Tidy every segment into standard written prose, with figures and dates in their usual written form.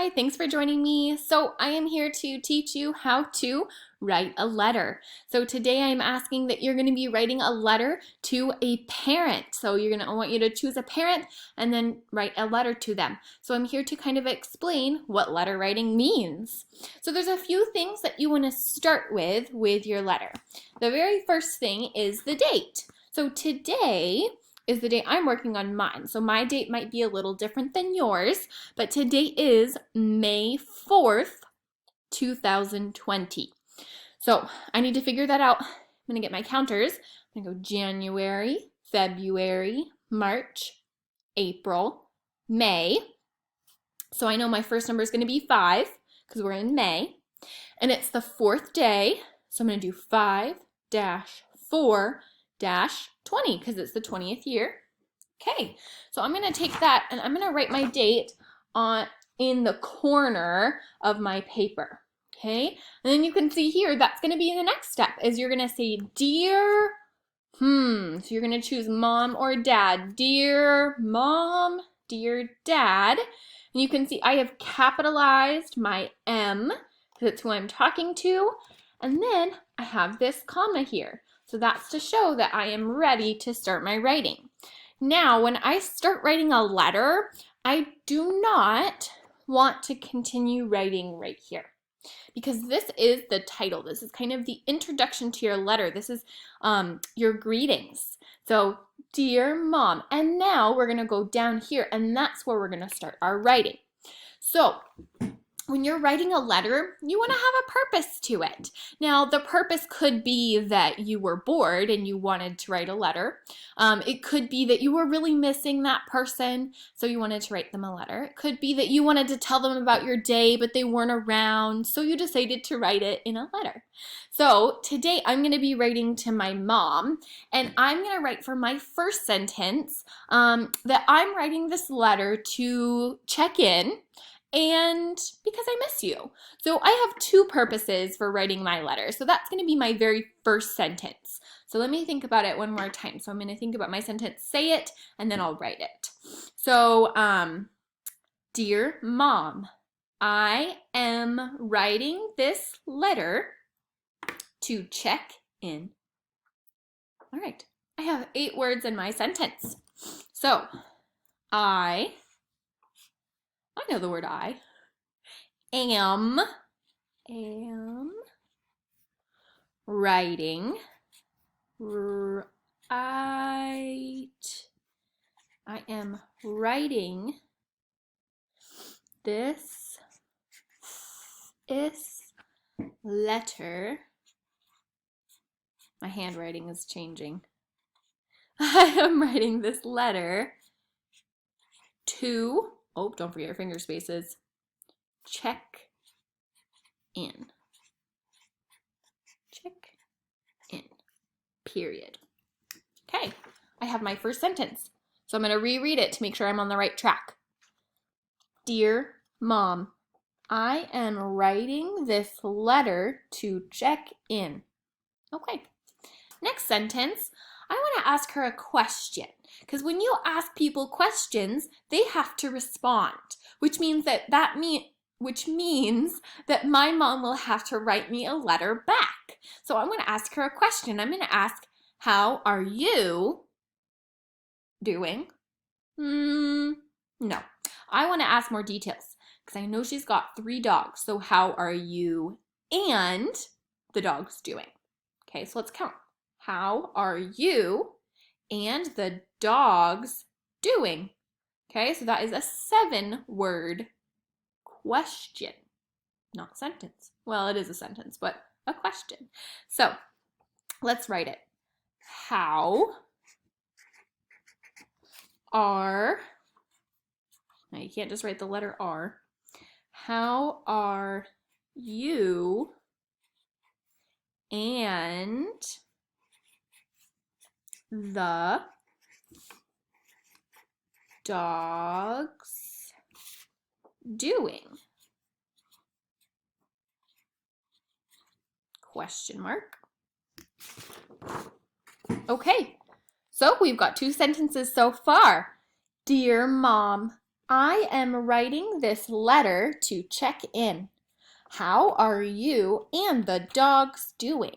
Hi, thanks for joining me. So I am here to teach you how to write a letter. So today I'm asking that you're going to be writing a letter to a parent. So I want you to choose a parent and then write a letter to them. So I'm here to kind of explain what letter writing means. So there's a few things that you want to start with your letter. The very first thing is the date. So today is the date I'm working on mine. So my date might be a little different than yours, but today is May 4th, 2020. So I need to figure that out. I'm gonna get my counters. I'm gonna go January, February, March, April, May. So I know my first number is gonna be 5 because we're in May. And it's the 4th day. So I'm gonna do 5-4-20 because it's the 20th year. Okay, so I'm gonna take that and I'm gonna write my date in the corner of my paper. Okay, and then you can see here that's gonna be the next step is you're gonna say dear, so you're gonna choose mom or dad. Dear mom, dear dad. And you can see I have capitalized my M because it's who I'm talking to. And then I have this comma here. So that's to show that I am ready to start my writing. Now, when I start writing a letter, I do not want to continue writing right here because this is the title. This is kind of the introduction to your letter. This is your greetings. So, dear mom. And now we're going to go down here and that's where we're going to start our writing. So, when you're writing a letter, you want to have a purpose to it. Now, the purpose could be that you were bored and you wanted to write a letter. It could be that you were really missing that person, so you wanted to write them a letter. It could be that you wanted to tell them about your day, but they weren't around, so you decided to write it in a letter. So today I'm going to be writing to my mom, and I'm going to write for my first sentence that I'm writing this letter to check in and because I miss you. So I have two purposes for writing my letter. So that's going to be my very first sentence. So let me think about it one more time. So I'm going to think about my sentence, say it, and then I'll write it. So, dear mom, I am writing this letter to check in. All right, I have 8 words in my sentence. So, I know the word I am writing, I am writing this letter. My handwriting is changing. I am writing this letter to, oh, don't forget your finger spaces, check in. Check in, period. Okay, I have my first sentence. So I'm going to reread it to make sure I'm on the right track. Dear mom, I am writing this letter to check in. Okay, next sentence, I want to ask her a question. Because when you ask people questions, they have to respond, which means that my mom will have to write me a letter back. So I'm going to ask her a question. I'm going to ask, how are you doing? No. I want to ask more details because I know she's got 3 dogs. So how are you and the dogs doing? Okay, so let's count. How are you and the dogs doing? Okay, so that is a 7-word question, not sentence. Well, it is a sentence, but a question. So let's write it. How are, now you can't just write the letter R. How are you and the dogs doing? Question mark. Okay, so we've got 2 sentences so far. Dear mom, I am writing this letter to check in. How are you and the dogs doing?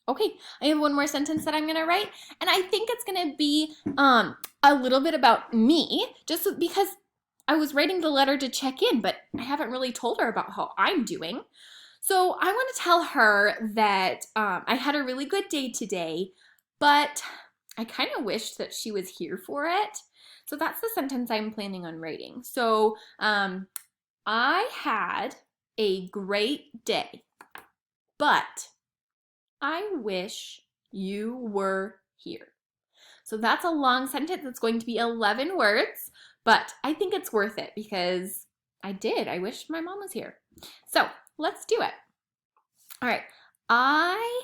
Okay, I have one more sentence that I'm going to write, and I think it's going to be a little bit about me, just because I was writing the letter to check in, but I haven't really told her about how I'm doing. So I want to tell her that I had a really good day today, but I kind of wish that she was here for it. So that's the sentence I'm planning on writing. So I had a great day, but I wish you were here. So that's a long sentence. It's going to be 11 words, but I think it's worth it because I wish my mom was here. So let's do it. All right. I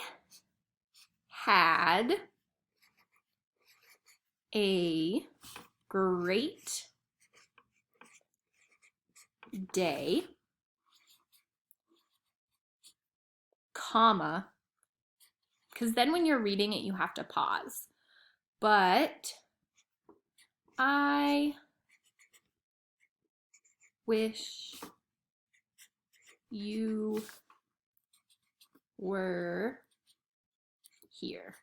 had a great day, comma, because then when you're reading it, you have to pause. But I wish you were here.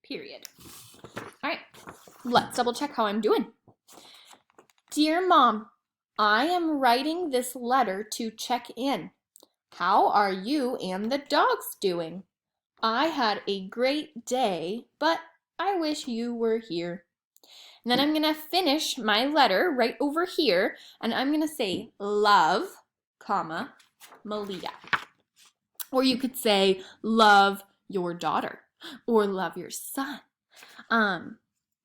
Period. All right, let's double check how I'm doing. Dear Mom, I am writing this letter to check in. How are you and the dogs doing? I had a great day, but I wish you were here. And then I'm going to finish my letter right over here, and I'm going to say love, comma, Malia. Or you could say love your daughter or love your son.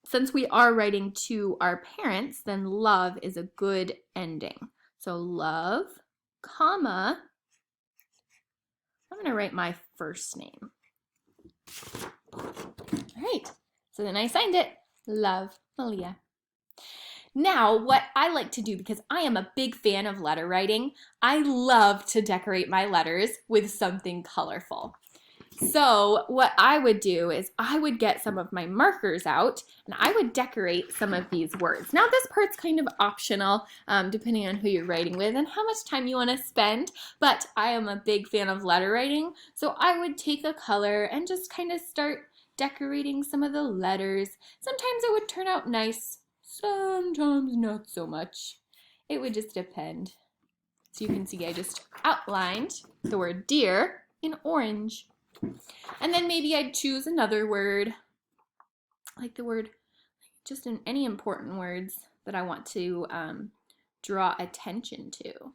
Since we are writing to our parents, then love is a good ending. So love, comma, I'm going to write my first name. All right, so then I signed it, love, Malia. Now, what I like to do, because I am a big fan of letter writing, I love to decorate my letters with something colorful. So what I would do is I would get some of my markers out and I would decorate some of these words. Now this part's kind of optional depending on who you're writing with and how much time you want to spend, but I am a big fan of letter writing, so I would take a color and just kind of start decorating some of the letters. Sometimes it would turn out nice, sometimes not so much. It would just depend. So you can see I just outlined the word dear in orange. And then maybe I'd choose another word, like the word, just in any important words that I want to draw attention to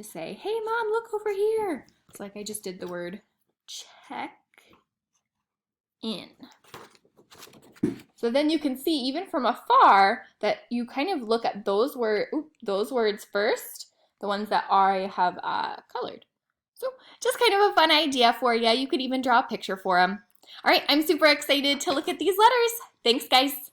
say, hey Mom, look over here. It's like I just did the word check in. So then you can see even from afar that you kind of look at those words first, the ones that I have colored. So just kind of a fun idea for you. You could even draw a picture for them. All right, I'm super excited to look at these letters. Thanks, guys.